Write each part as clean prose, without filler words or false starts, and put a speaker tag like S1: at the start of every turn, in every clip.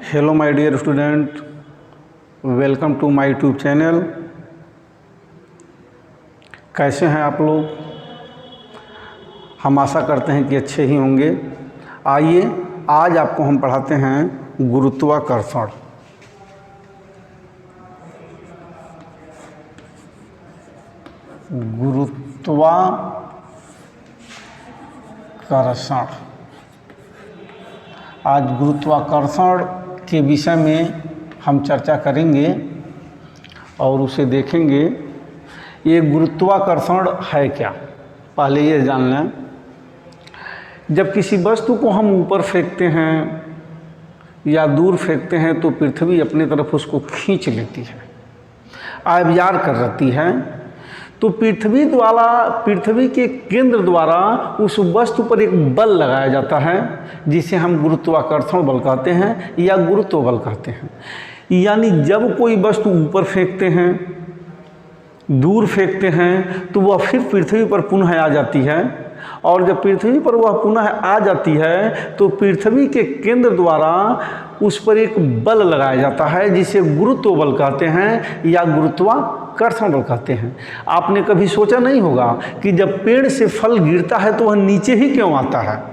S1: Hello my dear student, welcome to my YouTube channel. कैसे हैं आप लोग? हम आशा करते हैं कि अच्छे ही होंगे। आइए आज आपको हम पढ़ाते हैं गुरुत्वाकर्षण। गुरुत्वाकर्षण। आज गुरुत्वाकर्षण के विषय में हम चर्चा करेंगे और उसे देखेंगे। ये गुरुत्वाकर्षण है क्या, पहले ये जान लें। जब किसी वस्तु को हम ऊपर फेंकते हैं या दूर फेंकते हैं तो पृथ्वी अपनी तरफ उसको खींच लेती है, आबियार कर रहती है। तो पृथ्वी के केंद्र द्वारा उस वस्तु पर एक बल लगाया जाता है जिसे हम गुरुत्वाकर्षण बल कहते हैं या गुरुत्व बल कहते हैं। यानी जब कोई वस्तु ऊपर फेंकते हैं, दूर फेंकते हैं तो वह फिर पृथ्वी पर पुनः आ जाती है, और जब पृथ्वी पर वह पुनः आ जाती है तो पृथ्वी के केंद्र द्वारा उस पर एक बल लगाया जाता है जिसे गुरुत्व बल कहते हैं या गुरुत्वाकर्षण बल कहते हैं। आपने कभी सोचा नहीं होगा कि जब पेड़ से फल गिरता है तो वह नीचे ही क्यों आता है?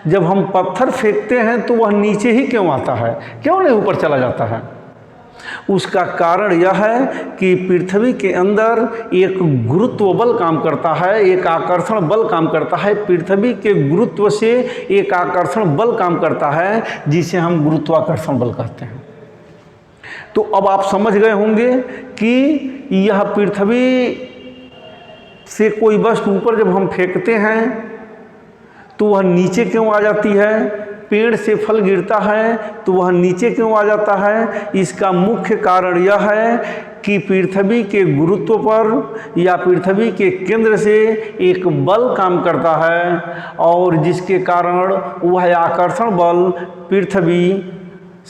S1: जब हम पत्थर फेंकते हैं तो वह नीचे ही क्यों आता है, क्यों नहीं ऊपर चला जाता है? उसका कारण यह है कि पृथ्वी के अंदर एक गुरुत्व बल काम करता है, एक आकर्षण बल काम करता है। पृथ्वी के गुरुत्व से एक आकर्षण बल काम करता है जिसे हम गुरुत्वाकर्षण बल कहते हैं। तो अब आप समझ गए होंगे कि यह पृथ्वी से कोई वस्तु ऊपर जब हम फेंकते हैं तो वह नीचे क्यों आ जाती है, पेड़ से फल गिरता है तो वह नीचे क्यों आ जाता है। इसका मुख्य कारण यह है कि पृथ्वी के गुरुत्व पर या पृथ्वी के केंद्र से एक बल काम करता है, और जिसके कारण वह आकर्षण बल पृथ्वी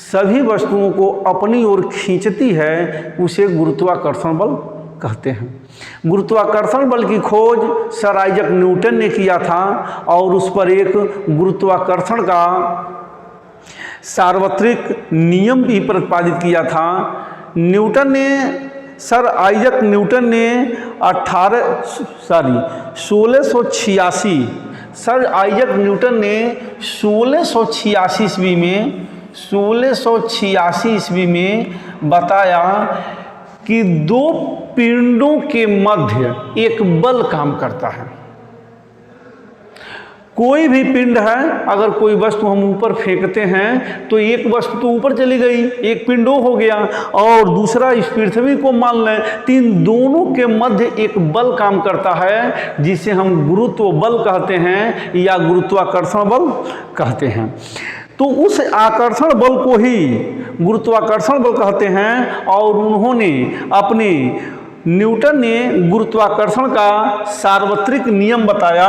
S1: सभी वस्तुओं को अपनी ओर खींचती है, उसे गुरुत्वाकर्षण बल कहते हैं। गुरुत्वाकर्षण बल की खोज सर आइजक न्यूटन ने किया था और उस पर एक गुरुत्वाकर्षण का सार्वत्रिक नियम भी प्रतिपादित किया था। सर आइजक न्यूटन ने 1686 ईस्वी में बताया कि दो पिंडों के मध्य एक बल काम करता है। कोई भी पिंड है, अगर कोई वस्तु हम ऊपर फेंकते हैं तो एक वस्तु तो ऊपर चली गई, एक पिंडो हो गया, और दूसरा इस पृथ्वी को मान लें, तो इन दोनों के मध्य एक बल काम करता है जिसे हम गुरुत्व बल कहते हैं या गुरुत्वाकर्षण बल कहते हैं। तो उस आकर्षण बल को ही गुरुत्वाकर्षण बल कहते हैं, और न्यूटन ने गुरुत्वाकर्षण का सार्वत्रिक नियम बताया।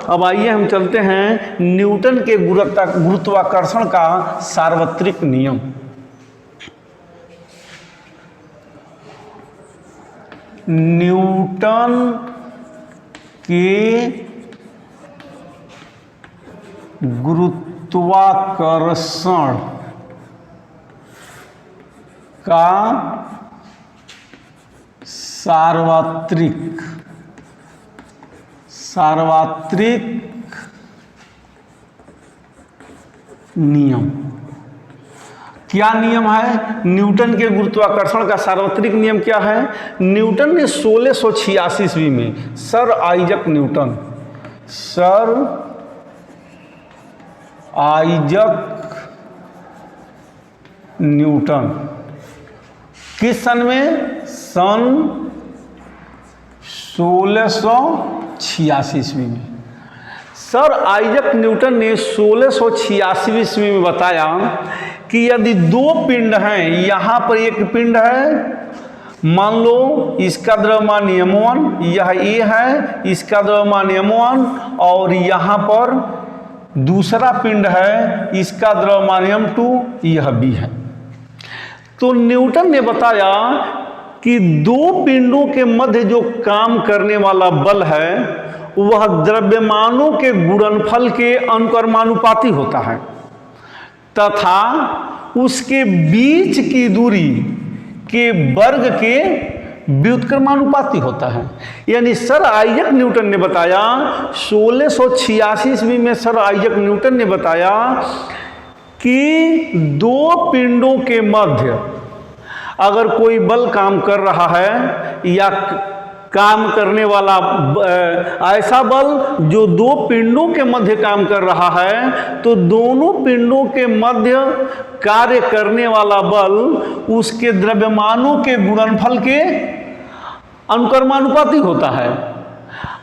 S1: अब आइए हम चलते हैं न्यूटन के गुरुत्वाकर्षण का सार्वत्रिक नियम। न्यूटन के गुरुत्वाकर्षण का सार्वत्रिक नियम। क्या नियम है न्यूटन के गुरुत्वाकर्षण का सार्वत्रिक नियम? क्या है? न्यूटन ने 1686 ईस्वी में सर आइजक न्यूटन किस सन में? सन 1686 ईस्वी में सर आइजक न्यूटन ने 1686 ईस्वी में बताया कि यदि दो पिंड हैं, यहाँ पर एक पिंड है, मान लो इसका द्रव्यमान m1, यह A है, इसका द्रव्यमान m1, और यहाँ पर दूसरा पिंड है, इसका द्रव्यमान m2, यह B है। तो न्यूटन ने बताया कि दो पिंडों के मध्य जो काम करने वाला बल है वह द्रव्यमानों के गुणनफल के अनुक्रमानुपाती होता है, तथा उसके बीच की दूरी के वर्ग के व्युत्क्रमानुपाती होता है। यानी सर आइजैक न्यूटन ने बताया 1686 ईस्वी में सर आइजैक न्यूटन ने बताया कि दो पिंडों के मध्य अगर कोई बल काम कर रहा है या काम करने वाला ऐसा बल जो दो पिंडों के मध्य काम कर रहा है, तो दोनों पिंडों के मध्य कार्य करने वाला बल उसके द्रव्यमानों के गुणनफल के अनुक्रमानुपाती होता है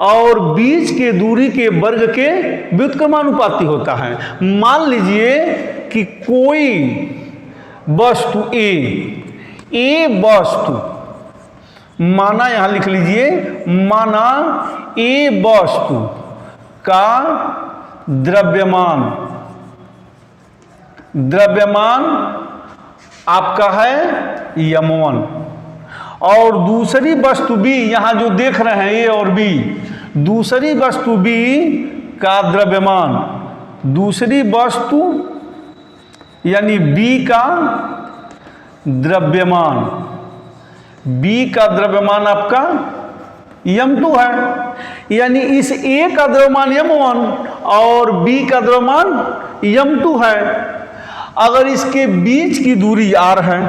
S1: और बीच के दूरी के वर्ग के व्युत्क्रमानुपाती होता है। मान लीजिए कि कोई वस्तु ए वस्तु माना, यहां लिख लीजिए, माना ए वस्तु का द्रव्यमान आपका है m1 और दूसरी वस्तु B, यहां जो देख रहे हैं A और B, दूसरी वस्तु B का द्रव्यमान, दूसरी वस्तु यानी B का द्रव्यमान, B का द्रव्यमान आपका m2 है। यानी इस A का द्रव्यमान m1 और B का द्रव्यमान m2 है। अगर इसके बीच की दूरी r है,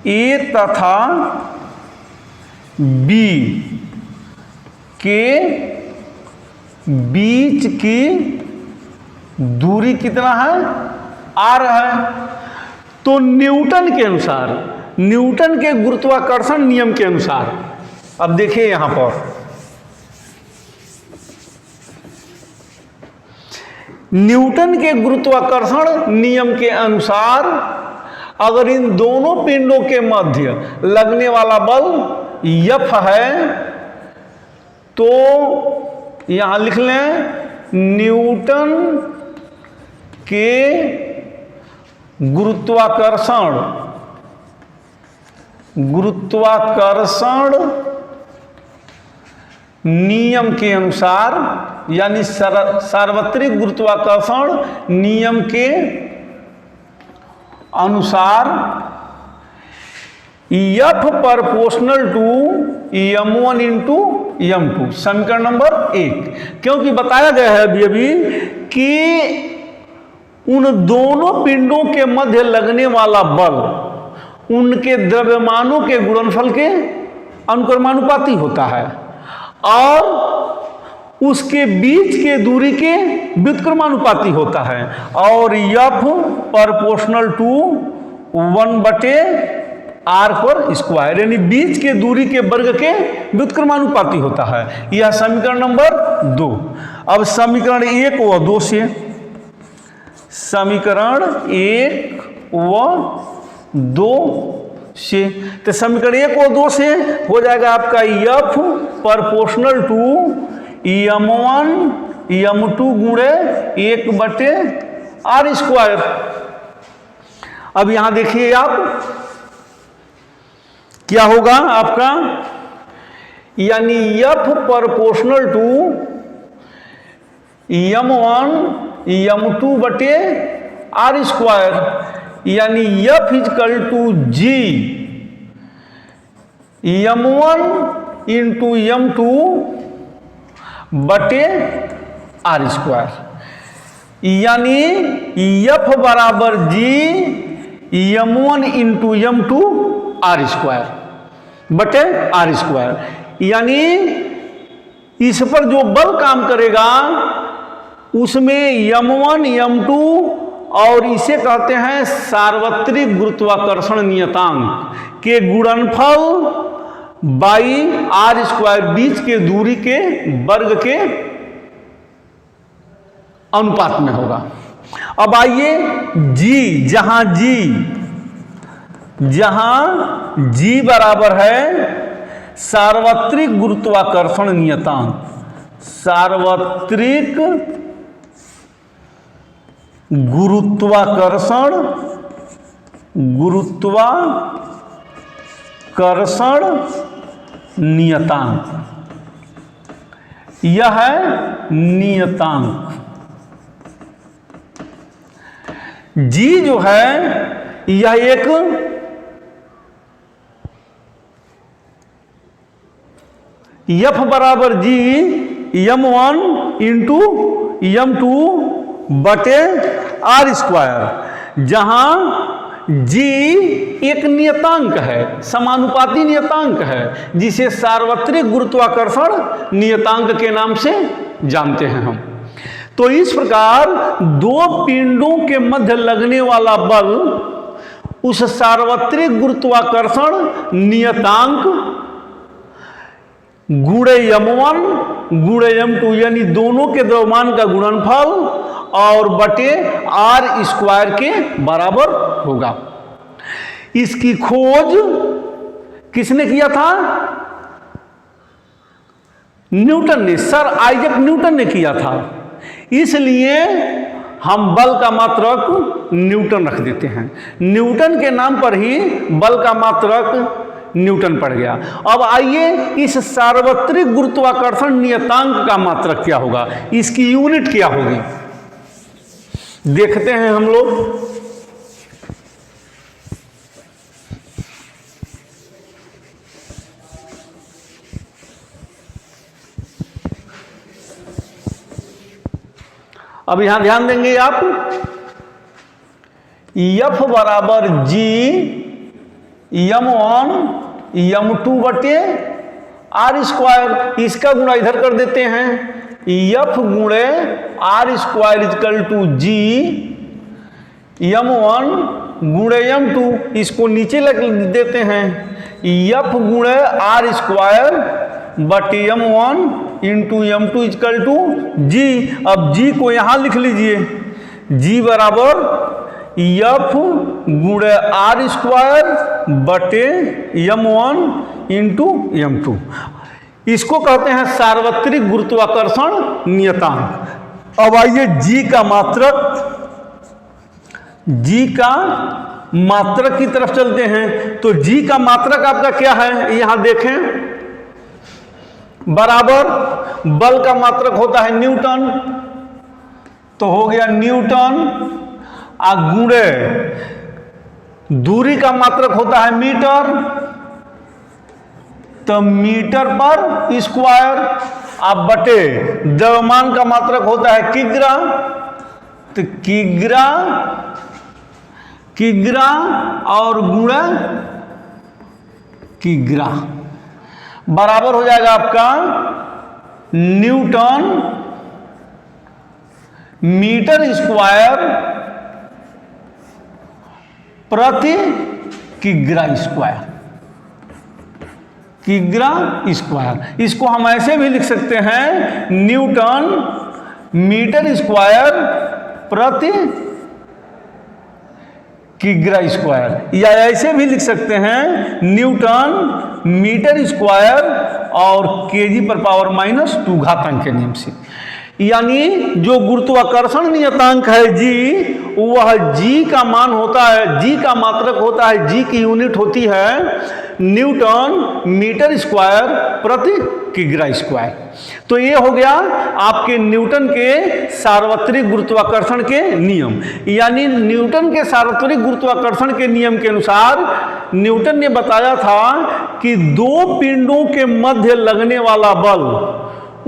S1: A तथा B के बीच की दूरी कितना है? r है। तो न्यूटन के अनुसार, न्यूटन के गुरुत्वाकर्षण नियम के अनुसार, अब देखिए यहां पर न्यूटन के गुरुत्वाकर्षण नियम के अनुसार अगर इन दोनों पिंडों के मध्य लगने वाला बल F है, तो यहां लिख लें न्यूटन के गुरुत्वाकर्षण नियम के अनुसार, यानी सार्वत्रिक गुरुत्वाकर्षण नियम के अनुसार F proportional to m1 into m2, समीकरण नंबर 1। क्योंकि बताया गया है अभी कि उन दोनों पिंडों के मध्य लगने वाला बल उनके द्रव्यमानों के गुणनफल के अनुक्रमानुपाती होता है और उसके बीच के दूरी के व्युत्क्रमानुपाती होता है। और F प्रोपोर्शनल टू 1/r पर स्क्वायर, यानी बीच के दूरी के वर्ग के व्युत्क्रमानुपाती होता है। यह समीकरण नंबर 2। अब समीकरण 1 व 2 से, समीकरण 1 व 2 से, तो समीकरण 1 व 2 से हो जाएगा आपका F proportional to m1 m2 गुणे 1/r स्क्वायर। अब यहां देखिए आप क्या होगा आपका, यानी F proportional to m1 m2/r square, यानी F equal to G m1 into m2/r square, यानी F बराबर G m1 into m2/r square बटे r स्क्वायर। यानी इस पर जो बल काम करेगा उसमें m1 m2 और इसे कहते हैं सार्वत्रिक गुरुत्वाकर्षण नियतांक के गुणनफल बाई r स्क्वायर, बीच के दूरी के वर्ग के अनुपात में होगा। अब आइए G, जहां G बराबर है सार्वत्रिक गुरुत्वाकर्षण नियतांक, सार्वत्रिक गुरुत्वाकर्षण नियतांक, यह है नियतांक। जी जो है यह एक F बराबर जी m1 इंटू m2 बटे आर स्क्वायर, जहां जी एक नियतांक है, समानुपाती नियतांक है, जिसे सार्वत्रिक गुरुत्वाकर्षण नियतांक के नाम से जानते हैं हम। तो इस प्रकार दो पिंडों के मध्य लगने वाला बल उस सार्वत्रिक गुरुत्वाकर्षण नियतांक गुणे m1 गुणे m2 यानी दोनों के द्रव्यमान का गुणनफल और बटे आर स्क्वायर के बराबर होगा। इसकी खोज किसने किया था? न्यूटन ने, सर आइजैक न्यूटन ने किया था। इसलिए हम बल का मात्रक न्यूटन रख देते हैं। न्यूटन के नाम पर ही बल का मात्रक न्यूटन पड़ गया। अब आइए इस सार्वत्रिक गुरुत्वाकर्षण नियतांक का मात्रक क्या होगा, इसकी यूनिट क्या होगी, देखते हैं हम लोग। अब यहां ध्यान देंगे आप, F बराबर जी m1 m2 बटे आर स्क्वायर, इसका गुणा इधर कर देते हैं, F गुणे R square equal to G m1 गुणे m2, इसको नीचे लग देते हैं, F गुणे आर स्क्वायर बटे m1 into m2 is equal to जी। अब जी को यहां लिख लीजिए, जी बराबर F गुणे आर स्क्वायर बटे m1 इंटू m2, इसको कहते हैं सार्वत्रिक गुरुत्वाकर्षण नियतांक। अब आइए जी का मात्रक की तरफ चलते हैं। तो जी का मात्रक आपका क्या है, यहां देखें, बराबर बल का मात्रक होता है न्यूटन, तो हो गया न्यूटन, गुणे दूरी का मात्रक होता है मीटर, तो मीटर पर स्क्वायर, अब बटे द्रव्यमान का मात्रक होता है किग्रा, तो किग्रा और गुणा किग्रा बराबर हो जाएगा आपका न्यूटन मीटर स्क्वायर प्रति किग्रा स्क्वायर। इसको हम ऐसे भी लिख सकते हैं, न्यूटन मीटर स्क्वायर प्रति किग्रा स्क्वायर, या ऐसे भी लिख सकते हैं, न्यूटन मीटर स्क्वायर और केजी पर पावर -2 घातांक के नियम से। यानी जो गुरुत्वाकर्षण नियतांक है जी, वह जी का मान होता है, जी का मात्रक होता है, जी की यूनिट होती है न्यूटन मीटर स्क्वायर प्रति किग्रा स्क्वायर। तो ये हो गया आपके न्यूटन के सार्वत्रिक गुरुत्वाकर्षण के नियम। यानी न्यूटन के सार्वत्रिक गुरुत्वाकर्षण के नियम के अनुसार न्यूटन ने बताया था कि दो पिंडों के मध्य लगने वाला बल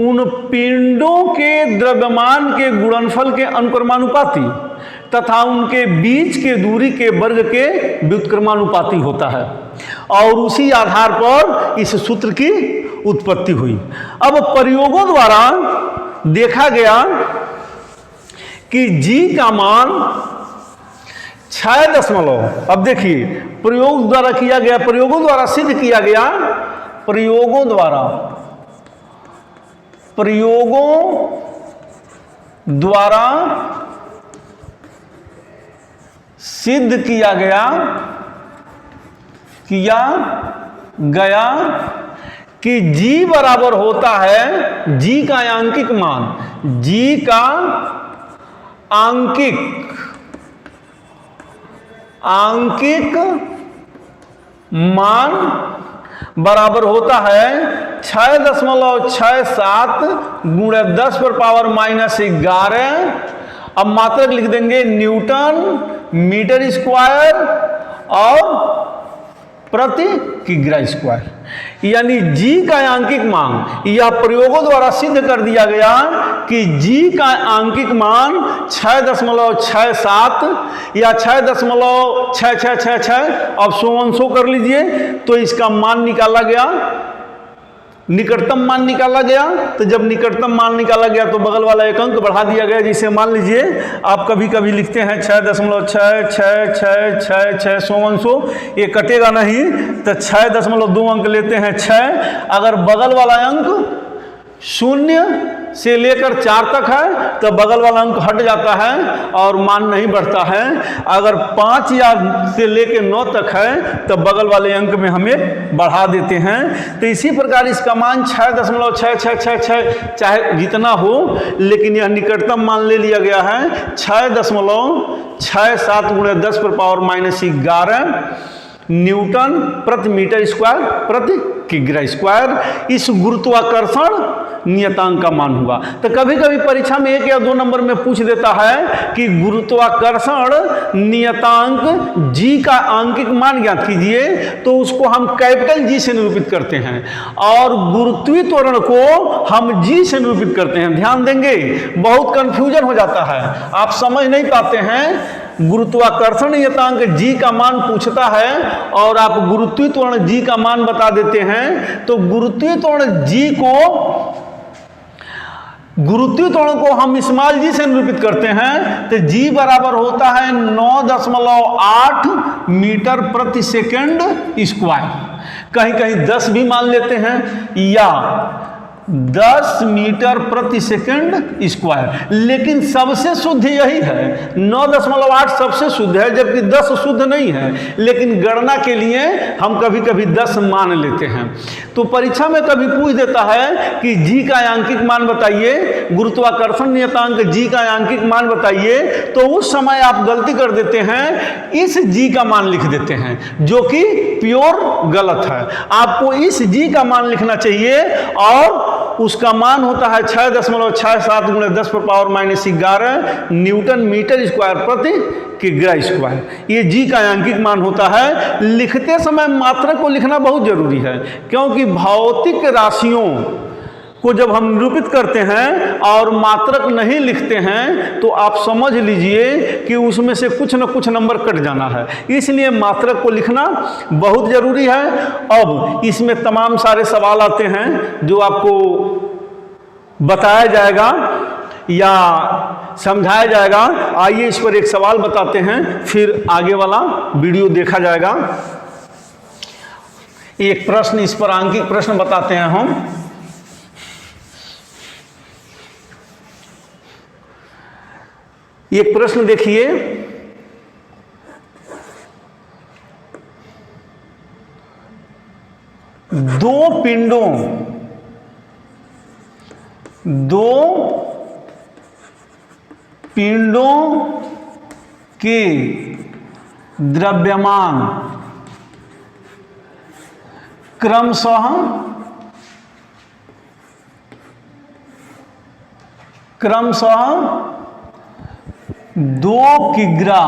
S1: उन पिंडों के द्रव्यमान के गुणनफल के अनुक्रमानुपाती तथा उनके बीच के दूरी के वर्ग के व्युत्क्रमानुपाती होता है, और उसी आधार पर इस सूत्र की उत्पत्ति हुई। अब प्रयोगों द्वारा देखा गया कि जी का मान 6 अब देखिए प्रयोगों द्वारा सिद्ध किया गया, प्रयोगों द्वारा सिद्ध किया गया कि जी बराबर होता है, जी का आंकिक मान, जी का आंकिक मान बराबर होता है 6.67 × 10⁻11 अब मात्रक लिख देंगे न्यूटन मीटर स्क्वायर और प्रति किग्रा स्क्वायर, यानी जी का आंकिक मान, या प्रयोगों द्वारा सिद्ध कर दिया गया कि जी का आंकिक मान 6.67 या 6.6666, अब सो कर लीजिए, तो इसका मान निकाला गया, निकटतम मान निकाला गया। तो जब निकटतम मान निकाला गया तो बगल वाला एक अंक बढ़ा दिया गया, जिसे मान लीजिए आप कभी कभी लिखते हैं 6.6666 सो, ये कटेगा नहीं, तो 6.2 अंक लेते हैं 6। अगर बगल वाला अंक 0 से लेकर 4 तक है तो बगल वाला अंक हट जाता है और मान नहीं बढ़ता है। अगर 5 या से लेकर 9 तक है तो बगल वाले अंक में हमें बढ़ा देते हैं। तो इसी प्रकार इसका मान 6.6666 चाहे जितना हो, लेकिन यह निकटतम मान ले लिया गया है 6.67 × 10⁻⁻11 न्यूटन प्रति मीटर स्क्वायर प्रति किग्रा स्क्वायर। इस गुरुत्वाकर्षण नियतांक का मान हुआ। तो कभी कभी परीक्षा में 1 या 2 नंबर में पूछ देता है कि गुरुत्वाकर्षण नियतांक जी का आंकिक मान ज्ञात कीजिए, तो उसको हम कैपिटल जी से निरूपित करते हैं और गुरुत्वीय त्वरण को हम जी से निरूपित करते हैं। ध्यान देंगे, बहुत कंफ्यूजन हो जाता है, आप समझ नहीं पाते हैं। गुरुत्वाकर्षण नियतांक जी का मान पूछता है और आप गुरुत्वीय त्वरण जी का मान बता देते हैं, तो गुरुत्वीय त्वरण को हम स्मॉल जी से निरूपित करते हैं। तो जी बराबर होता है 9.8 मीटर प्रति सेकंड स्क्वायर, कहीं कहीं 10 भी मान लेते हैं, या 10 मीटर प्रति सेकंड स्क्वायर। लेकिन सबसे शुद्ध यही है, 9.8 सबसे शुद्ध है, जबकि 10 शुद्ध नहीं है, लेकिन गणना के लिए हम कभी कभी 10 मान लेते हैं। तो परीक्षा में कभी पूछ देता है कि जी का आंकिक मान बताइए, गुरुत्वाकर्षण नियतांक जी का आंकिक मान बताइए, तो उस समय आप गलती कर देते हैं, इस जी का मान लिख देते हैं, जो कि प्योर गलत है। आपको इस जी का मान लिखना चाहिए और उसका मान होता है 6.67 × 10⁻⁻11 न्यूटन मीटर स्क्वायर प्रति किग्रा स्क्वायर। ये जी का आंकिक मान होता है। लिखते समय मात्रक को लिखना बहुत जरूरी है, क्योंकि भौतिक राशियों को जब हम निरूपित करते हैं और मात्रक नहीं लिखते हैं तो आप समझ लीजिए कि उसमें से कुछ न कुछ नंबर कट जाना है। इसलिए मात्रक को लिखना बहुत ज़रूरी है। अब इसमें तमाम सारे सवाल आते हैं जो आपको बताया जाएगा या समझाया जाएगा। आइए इस पर एक सवाल बताते हैं, फिर आगे वाला वीडियो देखा जाएगा। एक प्रश्न, इस पर आंकिक प्रश्न बताते हैं हम। एक प्रश्न देखिए, दो पिंडों के द्रव्यमान क्रमशः 2 किग्रा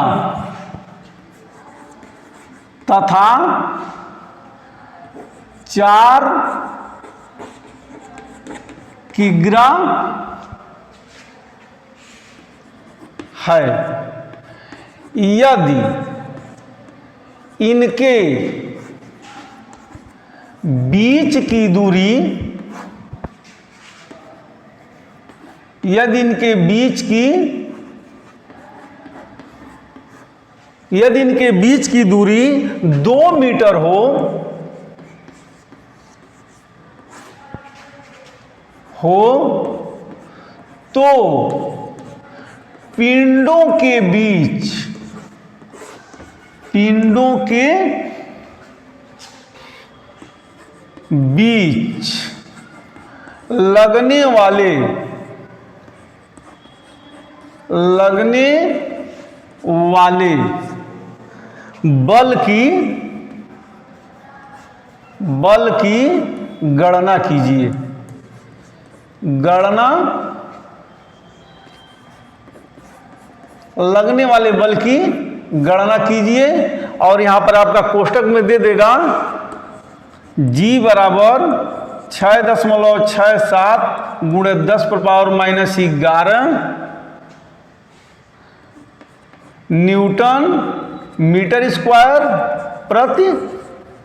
S1: तथा 4 किग्रा है। यदि इनके बीच की दूरी, यदि इनके बीच की दूरी 2 मीटर हो तो पिंडों के बीच लगने वाले बल की गणना कीजिए। लगने वाले बल की गणना कीजिए और यहाँ पर आपका कोष्टक में दे देगा G बराबर 6.67 गुणे 10⁻⁻11 न्यूटन मीटर स्क्वायर प्रति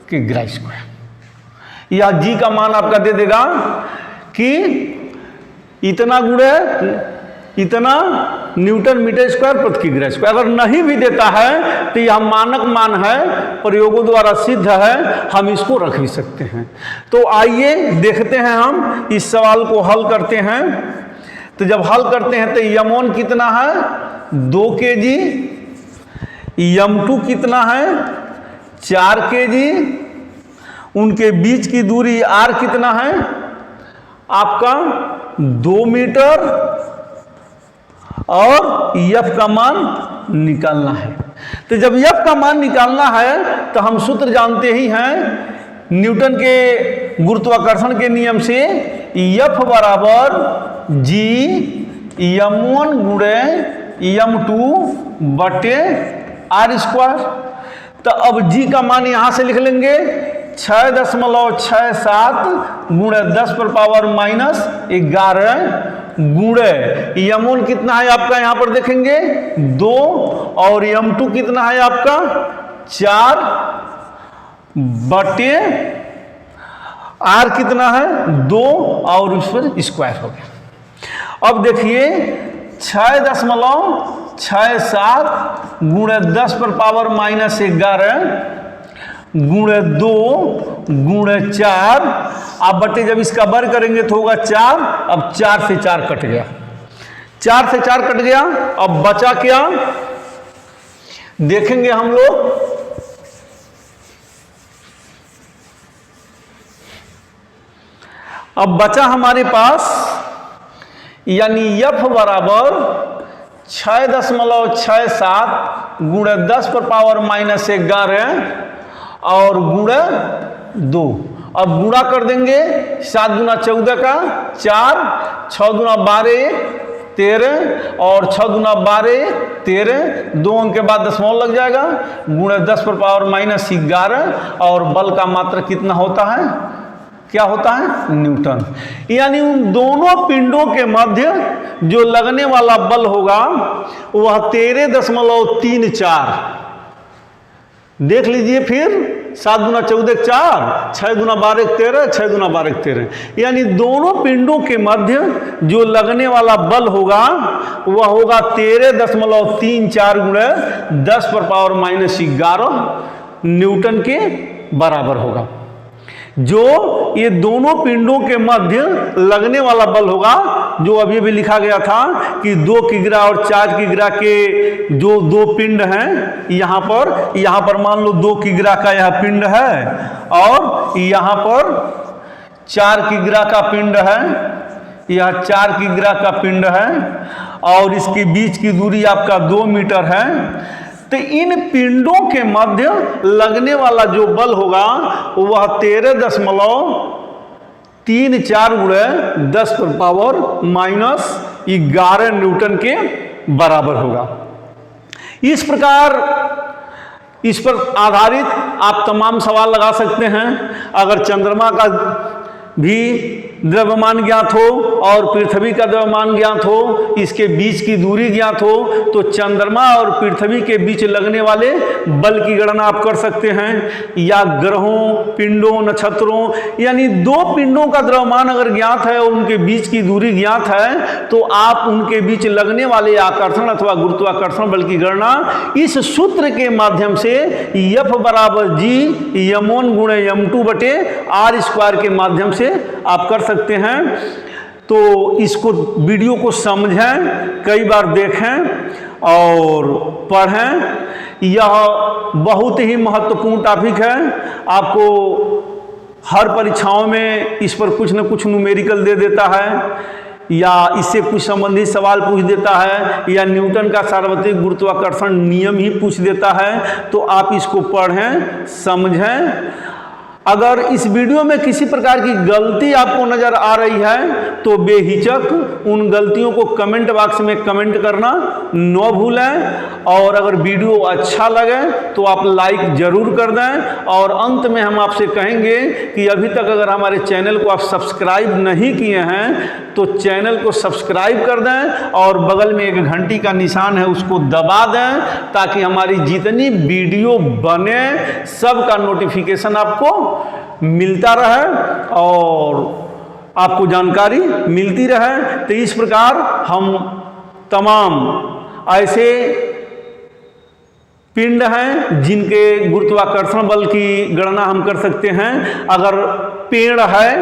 S1: किग्रा स्क्वायर। या G का मान आपका दे देगा कि इतना गुणे इतना न्यूटन मीटर स्क्वायर प्रति किग्रा स्क्वायर। अगर नहीं भी देता है तो यह मानक मान है, प्रयोगों द्वारा सिद्ध है, हम इसको रख भी सकते हैं। तो आइए देखते हैं, हम इस सवाल को हल करते हैं। तो जब हल करते हैं तो यम1 कितना है 2 kg, यम2 कितना है 4 kg, उनके बीच की दूरी r कितना है आपका 2 मीटर और f का मान निकालना है। तो जब f का मान निकालना है तो हम सूत्र जानते ही हैं न्यूटन के गुरुत्वाकर्षण के नियम से, F बराबर G यम1 गुणे यम2 बटे r स्क्वायर। तो अब G का मान यहां से लिख लेंगे 6.67 गुणे 10⁻⁻11 गुणे यम1 कितना है आपका यहाँ पर देखेंगे 2 और यम2 कितना है आपका 4 बटे r कितना है 2 और उस पर स्क्वायर हो गया। अब देखिए 6.67 गुणे 10⁻⁻11 गुणे 2 गुणे 4, आप बटे जब इसका वर्ग करेंगे तो होगा 4। अब 4 से 4 कट गया, 4 से 4 कट गया। अब बचा क्या देखेंगे हम लोग, अब बचा हमारे पास यानी F बराबर 6.67 गुणे 10⁻⁻11 और गुणे 2। अब गुणा कर देंगे 7 गुना 14 का 4, 6 गुना 12 13 और 6 गुना 12 13, 2 अंक के बाद दशमलव लग जाएगा, गुणे 10⁻⁻11 और बल का मात्रक कितना होता है, क्या होता है न्यूटन। यानी उन दोनों पिंडों के मध्य जो लगने वाला बल होगा वह 13.34। देख लीजिए फिर 7 गुना 14 4, 6 गुना 12 13, 6 गुना 12 13, यानी दोनों पिंडों के मध्य जो लगने वाला बल होगा वह होगा 13.34 गुणे 10⁻⁻11 न्यूटन के बराबर होगा। जो ये दोनों पिंडों के मध्य लगने वाला बल होगा, जो अभी भी लिखा गया था कि 2 किग्रा और 4 किग्रा के जो 2 पिंड हैं, यहाँ पर मान लो 2 किग्रा का यह पिंड है और यहाँ पर 4 किग्रा का पिंड है, यह 4 किग्रा का पिंड है और इसके बीच की दूरी आपका 2 मीटर है। तो इन पिंडों के मध्य लगने वाला जो बल होगा वह 13.34 गुणे 10⁻⁻11 न्यूटन के बराबर होगा। इस प्रकार इस पर आधारित आप तमाम सवाल लगा सकते हैं। अगर चंद्रमा का भी द्रव्यमान ज्ञात हो और पृथ्वी का द्रव्यमान ज्ञात हो, इसके बीच की दूरी ज्ञात हो, तो चंद्रमा और पृथ्वी के बीच लगने वाले बल की गणना आप कर सकते हैं। या ग्रहों, पिंडों, नक्षत्रों, यानी 2 पिंडों का द्रव्यमान अगर ज्ञात है और उनके बीच की दूरी ज्ञात है तो आप उनके बीच लगने वाले आकर्षण अथवा गुरुत्वाकर्षण बल की गणना इस सूत्र के माध्यम से F बराबर G यम1 गुणे यम2 बटे r स्क्वायर के माध्यम से आप कर सकते हैं। तो इसको वीडियो को समझें, कई बार देखें और पढ़ें। यह बहुत ही महत्वपूर्ण टॉपिक है। आपको हर परीक्षाओं में इस पर कुछ न कुछ न्यूमेरिकल दे देता है या इससे कुछ संबंधित सवाल पूछ देता है या न्यूटन का सार्वत्रिक गुरुत्वाकर्षण नियम ही पूछ देता है। तो आप इसको पढ़ें, समझें। अगर इस वीडियो में किसी प्रकार की गलती आपको नज़र आ रही है तो बेहिचक उन गलतियों को कमेंट बॉक्स में कमेंट करना न भूलें। और अगर वीडियो अच्छा लगे तो आप लाइक ज़रूर कर दें। और अंत में हम आपसे कहेंगे कि अभी तक अगर हमारे चैनल को आप सब्सक्राइब नहीं किए हैं तो चैनल को सब्सक्राइब कर दें और बगल में एक घंटी का निशान है उसको दबा दें, ताकि हमारी जितनी वीडियो बने सबका नोटिफिकेशन आपको मिलता रहे और आपको जानकारी मिलती रहे। तो इस प्रकार हम तमाम ऐसे पिंड हैं जिनके गुरुत्वाकर्षण बल की गणना हम कर सकते हैं। अगर पेड़ है,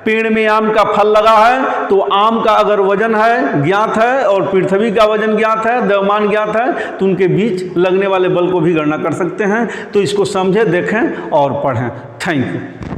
S1: पेड़ में आम का फल लगा है तो आम का अगर वजन है ज्ञात है और पृथ्वी का वजन ज्ञात है, द्रव्यमान ज्ञात है, तो उनके बीच लगने वाले बल को भी गणना कर सकते हैं। तो इसको समझें, देखें और पढ़ें। Thank you.